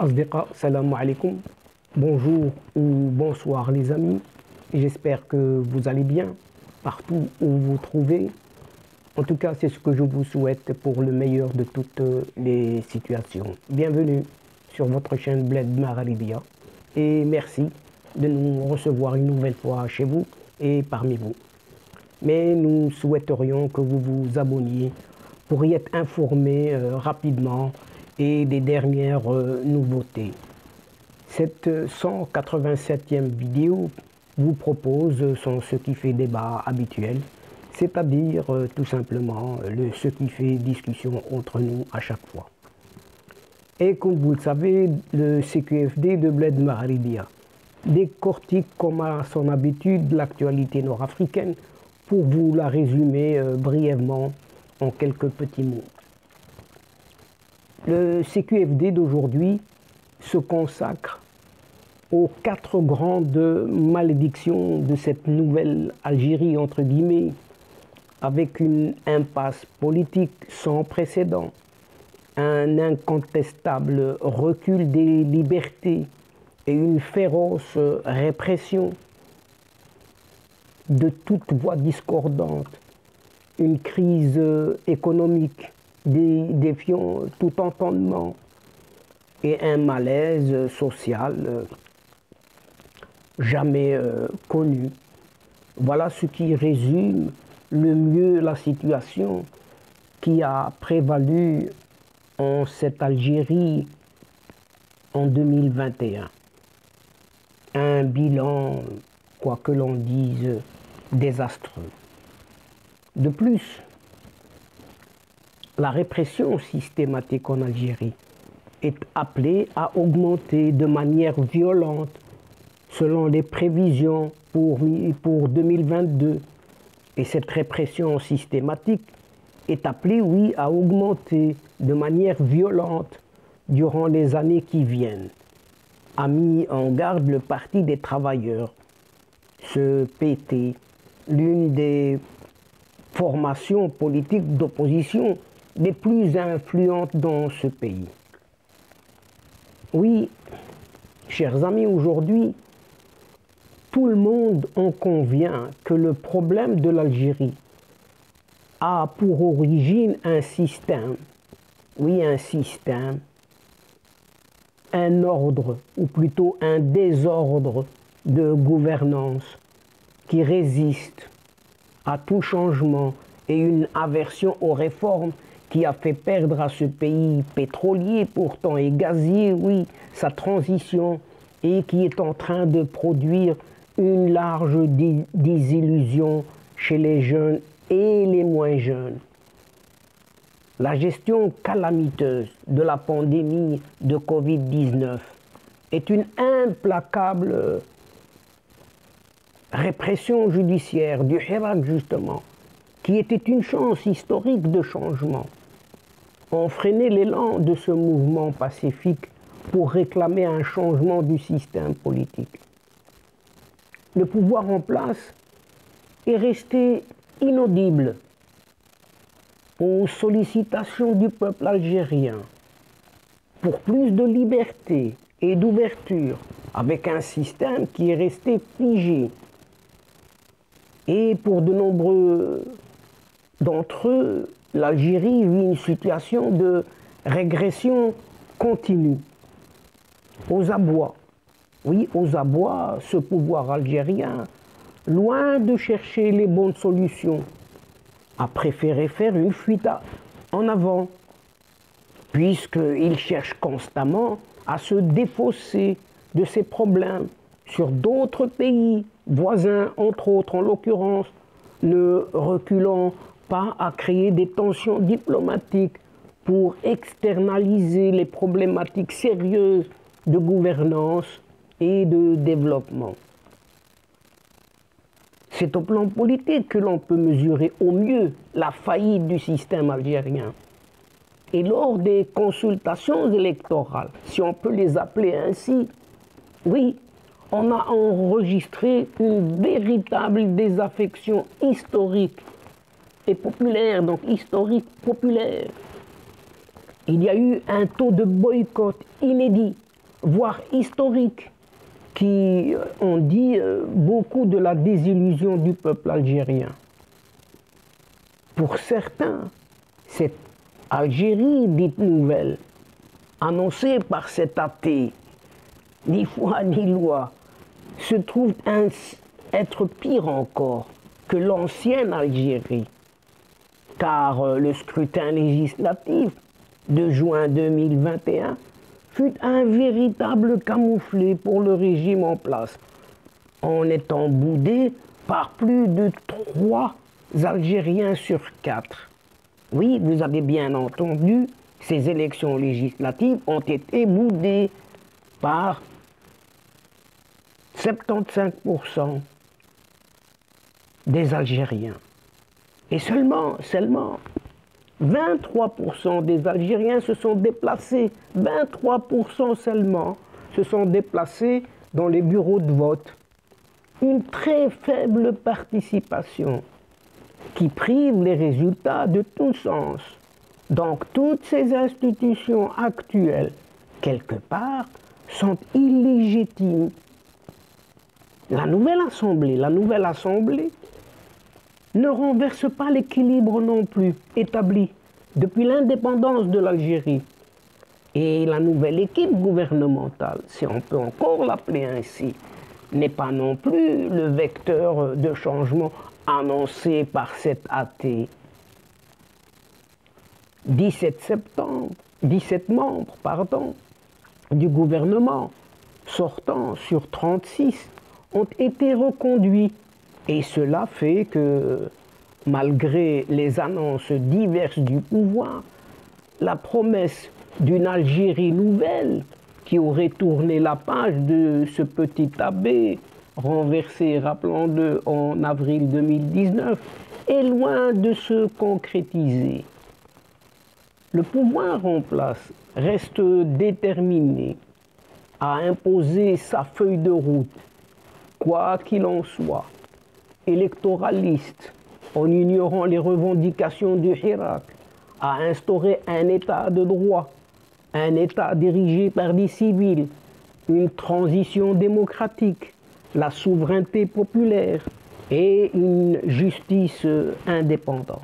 الأصدقاء السلام عليكم. Bonjour ou bonsoir les amis. J'espère que vous allez bien partout où vous vous trouvez. En tout cas, c'est ce que je vous souhaite pour le meilleur de toutes les situations. Bienvenue sur votre chaîne Bled Magharibiya et merci de nous recevoir une nouvelle fois chez vous et parmi vous. Mais nous souhaiterions que vous vous abonniez pour y être informé rapidement et des dernières nouveautés. Cette 187e vidéo vous propose ce qui fait débat habituel, c'est-à-dire tout simplement ce qui fait discussion entre nous à chaque fois. Et comme vous le savez, le CQFD de Bled Magharibiya décortique comme à son habitude l'actualité nord-africaine pour vous la résumer brièvement en quelques petits mots. Le CQFD d'aujourd'hui se consacre aux 4 grandes malédictions de cette nouvelle Algérie, entre guillemets, avec une impasse politique sans précédent, un incontestable recul des libertés et une féroce répression de toute voix discordante, une crise économique défiant tout entendement et un malaise social jamais connu. Voilà ce qui résume le mieux la situation qui a prévalu en cette Algérie en 2021. Un bilan, quoi que l'on dise, désastreux. De plus, la répression systématique en Algérie est appelée à augmenter de manière violente selon les prévisions pour 2022. Et cette répression systématique est appelée, oui, à augmenter de manière violente durant les années qui viennent, a mis en garde le Parti des travailleurs, ce PT, l'une des formations politiques d'opposition les plus influentes dans ce pays. Oui, chers amis, aujourd'hui, tout le monde en convient que le problème de l'Algérie a pour origine un système, oui, un système, un ordre, ou plutôt un désordre de gouvernance qui résiste à tout changement et une aversion aux réformes qui a fait perdre à ce pays pétrolier pourtant et gazier, oui, sa transition et qui est en train de produire une large désillusion chez les jeunes et les moins jeunes. La gestion calamiteuse de la pandémie de Covid-19 est une implacable répression judiciaire du Hirak justement, qui était une chance historique de changement, ont freiné l'élan de ce mouvement pacifique pour réclamer un changement du système politique. Le pouvoir en place est resté inaudible aux sollicitations du peuple algérien pour plus de liberté et d'ouverture, avec un système qui est resté figé. Et pour de nombreux d'entre eux, l'Algérie vit une situation de régression continue. Aux abois, oui, aux abois, ce pouvoir algérien, loin de chercher les bonnes solutions, a préféré faire une fuite en avant, puisqu'il cherche constamment à se défausser de ses problèmes sur d'autres pays voisins, entre autres en l'occurrence, ne reculant pas à créer des tensions diplomatiques pour externaliser les problématiques sérieuses de gouvernance et de développement. C'est au plan politique que l'on peut mesurer au mieux la faillite du système algérien. Et lors des consultations électorales, si on peut les appeler ainsi, oui, on a enregistré une véritable désaffection historique et populaire, donc historique populaire. Il y a eu un taux de boycott inédit voire historiques, qui ont dit beaucoup de la désillusion du peuple algérien. Pour certains, cette Algérie dite nouvelle, annoncée par cet athée, ni foi ni loi, se trouve être pire encore que l'ancienne Algérie, car le scrutin législatif de juin 2021 fut un véritable camouflet pour le régime en place, en étant boudé par plus de 3 Algériens sur 4. Oui, vous avez bien entendu, ces élections législatives ont été boudées par 75% des Algériens. Et seulement 23% des Algériens se sont déplacés, 23% seulement se sont déplacés dans les bureaux de vote. Une très faible participation qui prive les résultats de tout sens. Donc toutes ces institutions actuelles, quelque part, sont illégitimes. La nouvelle Assemblée ne renverse pas l'équilibre non plus établi depuis l'indépendance de l'Algérie. Et la nouvelle équipe gouvernementale, si on peut encore l'appeler ainsi, n'est pas non plus le vecteur de changement annoncé par cet athée. 17 membres du gouvernement sortant sur 36 ont été reconduits. Et cela fait que, malgré les annonces diverses du pouvoir, la promesse d'une Algérie nouvelle qui aurait tourné la page de ce petit abbé renversé, rappelons-le, en avril 2019, est loin de se concrétiser. Le pouvoir en place reste déterminé à imposer sa feuille de route, quoi qu'il en soit, électoraliste, en ignorant les revendications du Hirak, à instaurer un État de droit, un État dirigé par des civils, une transition démocratique, la souveraineté populaire et une justice indépendante.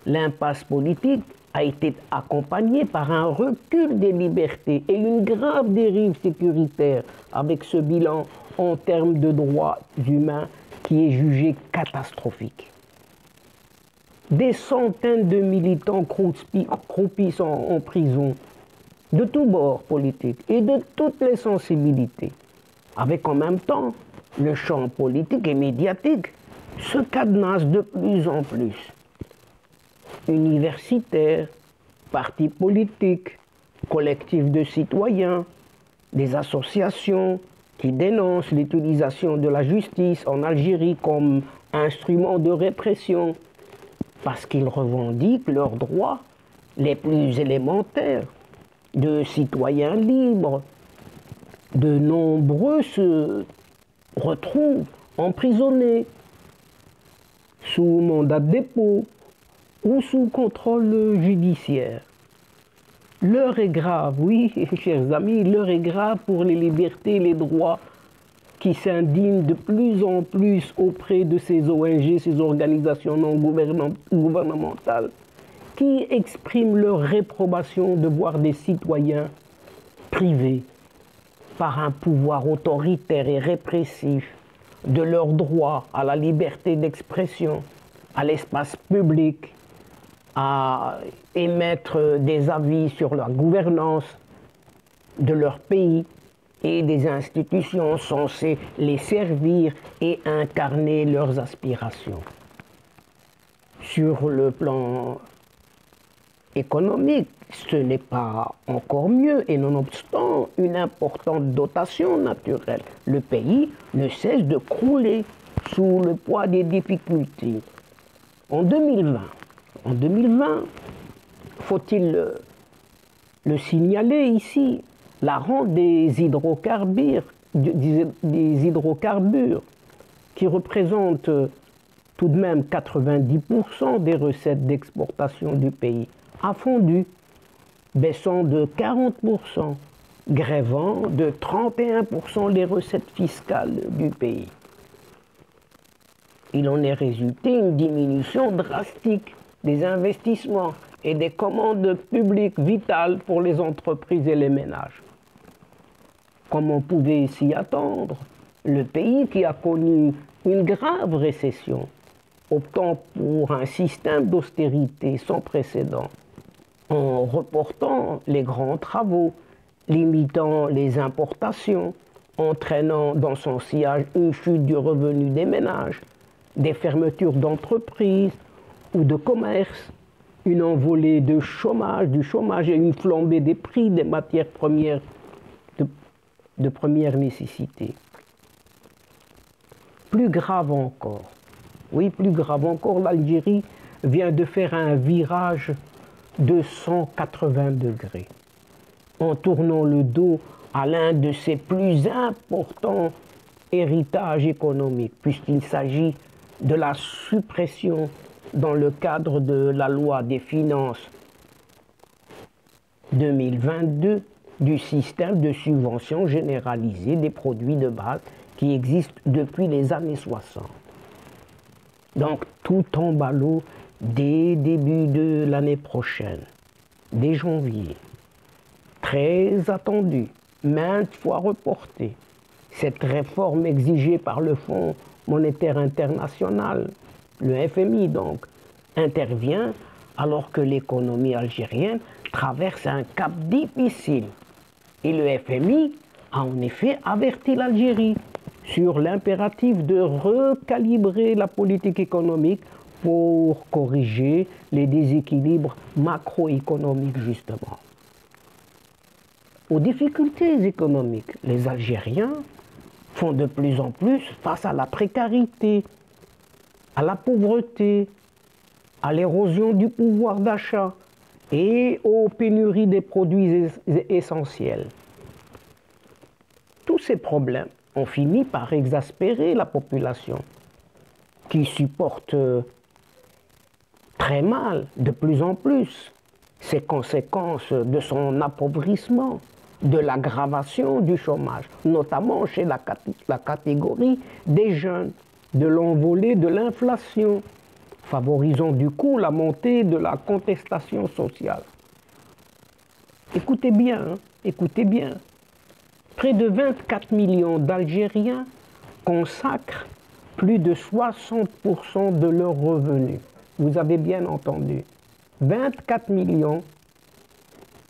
L'impasse politique a été accompagnée par un recul des libertés et une grave dérive sécuritaire avec ce bilan en termes de droits humains qui est jugé catastrophique. Des centaines de militants croupissent en prison de tous bords politiques et de toutes les sensibilités, avec en même temps le champ politique et médiatique se cadenasse de plus en plus. Universitaires, partis politiques, collectifs de citoyens, des associations qui dénoncent l'utilisation de la justice en Algérie comme instrument de répression parce qu'ils revendiquent leurs droits les plus élémentaires de citoyens libres. De nombreux se retrouvent emprisonnés sous mandat de dépôt ou sous contrôle judiciaire. L'heure est grave, oui, chers amis, l'heure est grave pour les libertés et les droits qui s'indignent de plus en plus auprès de ces ONG, ces organisations non gouvernementales, qui expriment leur réprobation de voir des citoyens privés par un pouvoir autoritaire et répressif de leur droit à la liberté d'expression, à l'espace public, à émettre des avis sur la gouvernance de leur pays et des institutions censées les servir et incarner leurs aspirations. Sur le plan économique, ce n'est pas encore mieux et nonobstant une importante dotation naturelle, le pays ne cesse de crouler sous le poids des difficultés. En 2020, faut-il le signaler ici, la rente des hydrocarbures qui représentent tout de même 90% des recettes d'exportation du pays, a fondu, baissant de 40% grèvant de 31% les recettes fiscales du pays. Il en est résulté une diminution drastique des investissements et des commandes publiques vitales pour les entreprises et les ménages. Comme on pouvait s'y attendre, le pays qui a connu une grave récession, optant pour un système d'austérité sans précédent, en reportant les grands travaux, limitant les importations, entraînant dans son sillage une chute du revenu des ménages, des fermetures d'entreprises ou de commerces, une envolée du chômage et une flambée des prix des matières premières de première nécessité. Plus grave encore, l'Algérie vient de faire un virage de 180 degrés en tournant le dos à l'un de ses plus importants héritages économiques, puisqu'il s'agit de la suppression dans le cadre de la loi des finances 2022 du système de subvention généralisée des produits de base qui existe depuis les années 60. Donc tout en ballot dès début de l'année prochaine, dès janvier. Très attendue, maintes fois reportée. Cette réforme exigée par le Fonds monétaire international, le FMI donc, intervient alors que l'économie algérienne traverse un cap difficile. Et le FMI a en effet averti l'Algérie sur l'impératif de recalibrer la politique économique pour corriger les déséquilibres macroéconomiques justement. Aux difficultés économiques, les Algériens font de plus en plus face à la précarité, à la pauvreté, à l'érosion du pouvoir d'achat et aux pénuries des produits essentiels. Tous ces problèmes ont fini par exaspérer la population, qui supporte très mal, de plus en plus, ces conséquences de son appauvrissement, de l'aggravation du chômage, notamment chez la catégorie des jeunes, de l'envolée de l'inflation, favorisant du coup la montée de la contestation sociale. Écoutez bien, écoutez bien. Près de 24 millions d'Algériens consacrent plus de 60% de leurs revenus. Vous avez bien entendu. 24 millions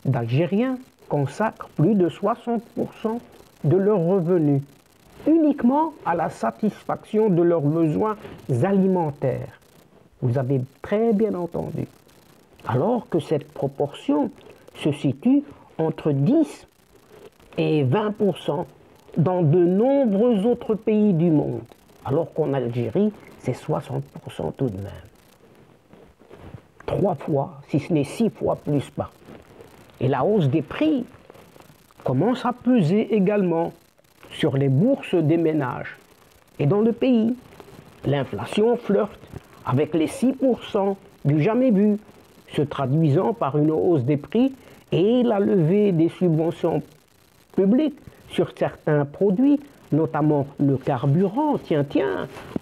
d'Algériens consacrent plus de 60% de leurs revenus uniquement à la satisfaction de leurs besoins alimentaires. Vous avez très bien entendu. Alors que cette proportion se situe entre 10 et 20% dans de nombreux autres pays du monde. Alors qu'en Algérie, c'est 60% tout de même. 3 fois, si ce n'est 6 fois plus bas. Et la hausse des prix commence à peser également sur les bourses des ménages. Et dans le pays, l'inflation flirte avec les 6% du jamais vu, se traduisant par une hausse des prix et la levée des subventions publiques sur certains produits, notamment le carburant,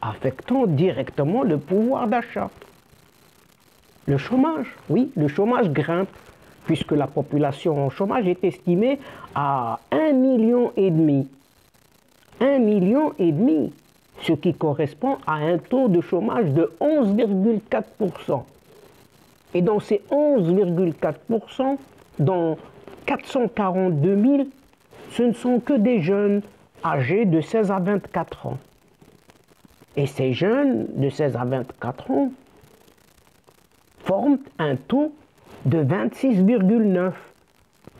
affectant directement le pouvoir d'achat. Le chômage, oui, le chômage grimpe, puisque la population en chômage est estimée à 1,5 million. 1,5 million, ce qui correspond à un taux de chômage de 11,4%. Et dans ces 11,4%, dans 442 000, ce ne sont que des jeunes âgés de 16 à 24 ans. Et ces jeunes de 16 à 24 ans forment un taux de 26,9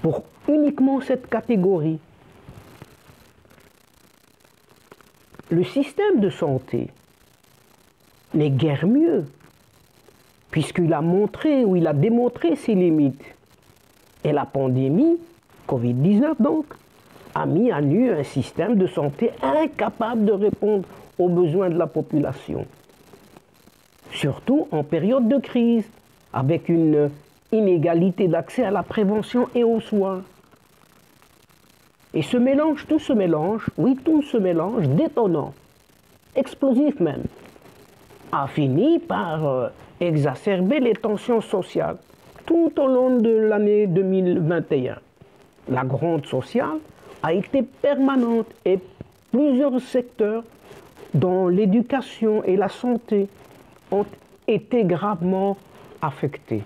pour uniquement cette catégorie. Le système de santé n'est guère mieux, puisqu'il a montré ou il a démontré ses limites. Et la pandémie, Covid-19 donc, a mis à nu un système de santé incapable de répondre aux besoins de la population. Surtout en période de crise, avec une inégalité d'accès à la prévention et aux soins. Et ce mélange, tout ce mélange, oui, tout ce mélange détonnant, explosif même, a fini par exacerber les tensions sociales tout au long de l'année 2021. La gronde sociale a été permanente et plusieurs secteurs, dont l'éducation et la santé, ont été gravement affectés.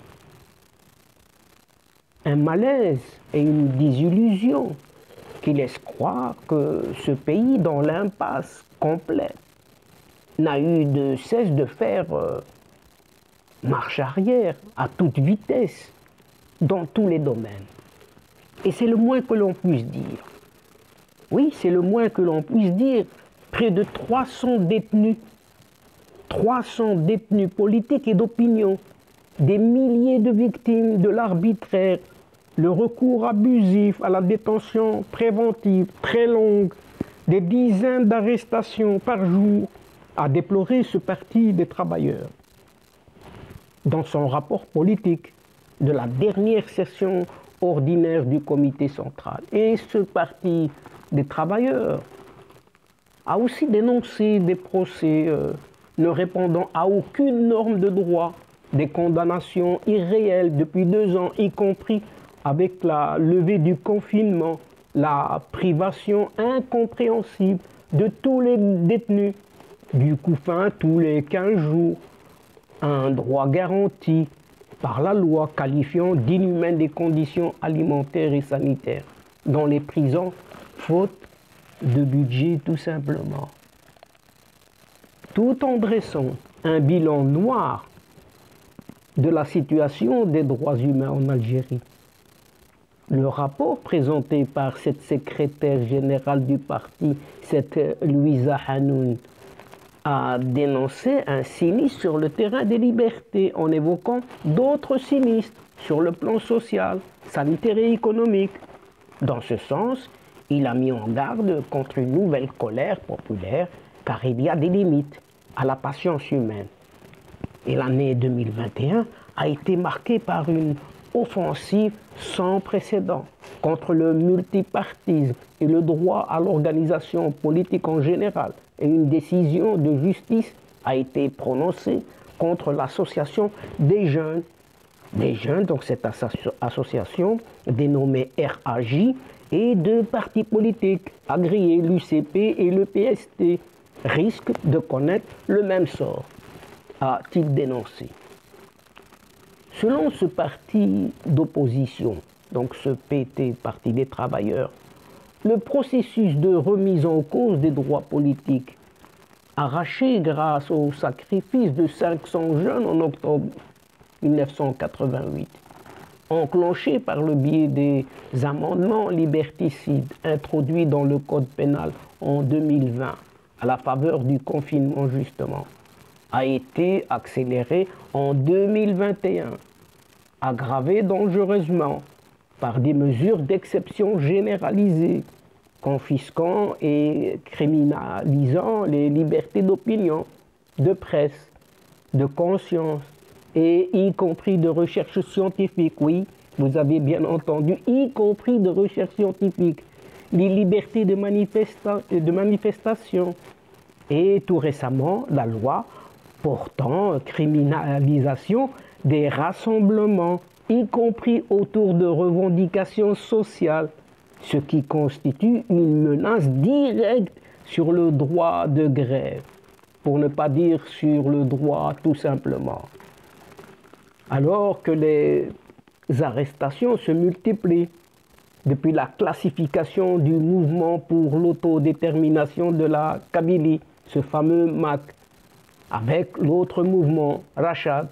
Un malaise et une désillusion qui laissent croire que ce pays, dans l'impasse complète, n'a eu de cesse de faire marche arrière à toute vitesse dans tous les domaines. Et c'est le moins que l'on puisse dire. Oui, c'est le moins que l'on puisse dire. Près de 300 détenus politiques et d'opinion, des milliers de victimes de l'arbitraire, le recours abusif à la détention préventive très longue, des dizaines d'arrestations par jour, a déploré ce parti des travailleurs. Dans son rapport politique de la dernière session ordinaire du comité central. Et ce parti des travailleurs a aussi dénoncé des procès ne répondant à aucune norme de droit, des condamnations irréelles depuis 2 ans, y compris avec la levée du confinement, la privation incompréhensible de tous les détenus, du couffin tous les 15 jours, un droit garanti par la loi qualifiant d'inhumaines des conditions alimentaires et sanitaires dans les prisons, faute de budget tout simplement. Tout en dressant un bilan noir de la situation des droits humains en Algérie, le rapport présenté par cette secrétaire générale du parti, cette Louisa Hanoun, a dénoncé un sinistre sur le terrain des libertés en évoquant d'autres sinistres sur le plan social, sanitaire et économique. Dans ce sens, il a mis en garde contre une nouvelle colère populaire car il y a des limites à la patience humaine. Et l'année 2021 a été marquée par une offensive sans précédent contre le multipartisme et le droit à l'organisation politique en général. Et une décision de justice a été prononcée contre l'association des jeunes, donc cette association dénommée RAJ, et de partis politiques agréés, l'UCP et le PST, risquent de connaître le même sort, a-t-il dénoncé. Selon ce parti d'opposition, donc ce PT, Parti des travailleurs, le processus de remise en cause des droits politiques, arraché grâce au sacrifice de 500 jeunes en octobre 1988, enclenché par le biais des amendements liberticides introduits dans le code pénal en 2020, à la faveur du confinement justement, a été accéléré en 2021, aggravé dangereusement par des mesures d'exception généralisées, confisquant et criminalisant les libertés d'opinion, de presse, de conscience, et y compris de recherche scientifique. Oui, vous avez bien entendu, y compris de recherche scientifique, les libertés de manifestation, et tout récemment, la loi portant criminalisation des rassemblements, y compris autour de revendications sociales, ce qui constitue une menace directe sur le droit de grève, pour ne pas dire sur le droit tout simplement. Alors que les arrestations se multiplient, depuis la classification du mouvement pour l'autodétermination de la Kabylie, ce fameux MAC, avec l'autre mouvement, Rachad,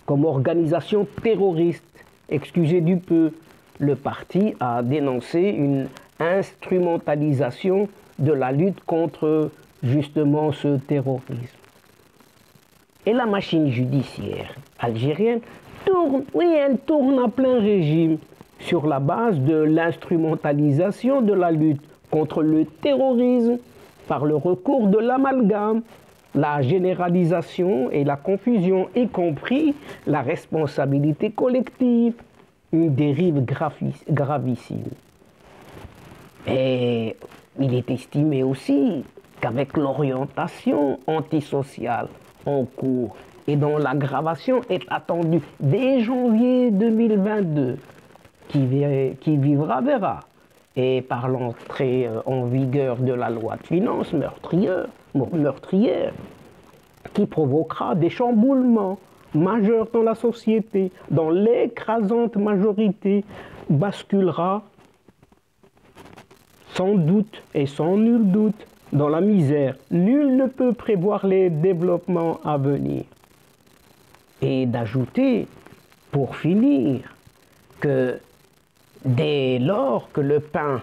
comme organisation terroriste, excusez du peu, le parti a dénoncé une instrumentalisation de la lutte contre justement ce terrorisme. Et la machine judiciaire algérienne tourne, oui, elle tourne à plein régime sur la base de l'instrumentalisation de la lutte contre le terrorisme par le recours de l'amalgame, la généralisation et la confusion, y compris la responsabilité collective, une dérive gravissime. Et il est estimé aussi qu'avec l'orientation antisociale en cours et dont l'aggravation est attendue dès janvier 2022, qui vivra verra, et par l'entrée en vigueur de la loi de finances meurtrière, qui provoquera des chamboulements majeurs dans la société, dont l'écrasante majorité basculera sans doute et sans nul doute dans la misère. Nul ne peut prévoir les développements à venir. Et d'ajouter, pour finir, que dès lors que le pain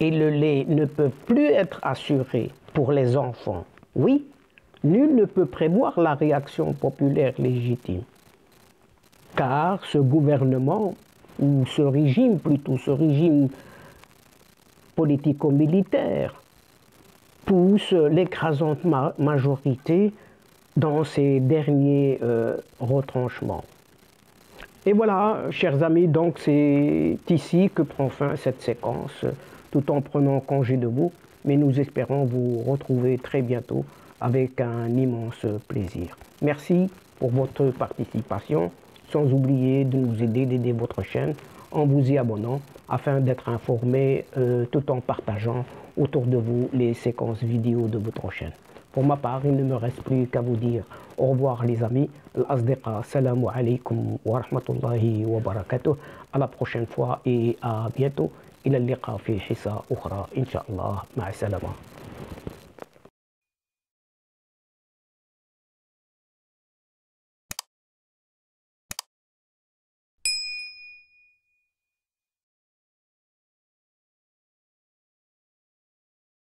et le lait ne peuvent plus être assurés pour les enfants, oui, nul ne peut prévoir la réaction populaire légitime. Car ce gouvernement, ou ce régime plutôt, ce régime politico-militaire, pousse l'écrasante majorité dans ces derniers retranchements. Et voilà, chers amis, donc c'est ici que prend fin cette séquence, tout en prenant congé de vous, mais nous espérons vous retrouver très bientôt avec un immense plaisir. Merci pour votre participation, sans oublier de nous aider, d'aider votre chaîne en vous y abonnant, afin d'être informé tout en partageant autour de vous les séquences vidéo de votre chaîne. Pour ma part, il ne me reste plus qu'à vous dire au revoir les amis. Al-Asdiqa, salamu alaykum wa rahmatullahi wa barakatuh. À la prochaine fois et à bientôt. Ila liqa fi hissa ukhra, incha'Allah. Ma'a salama.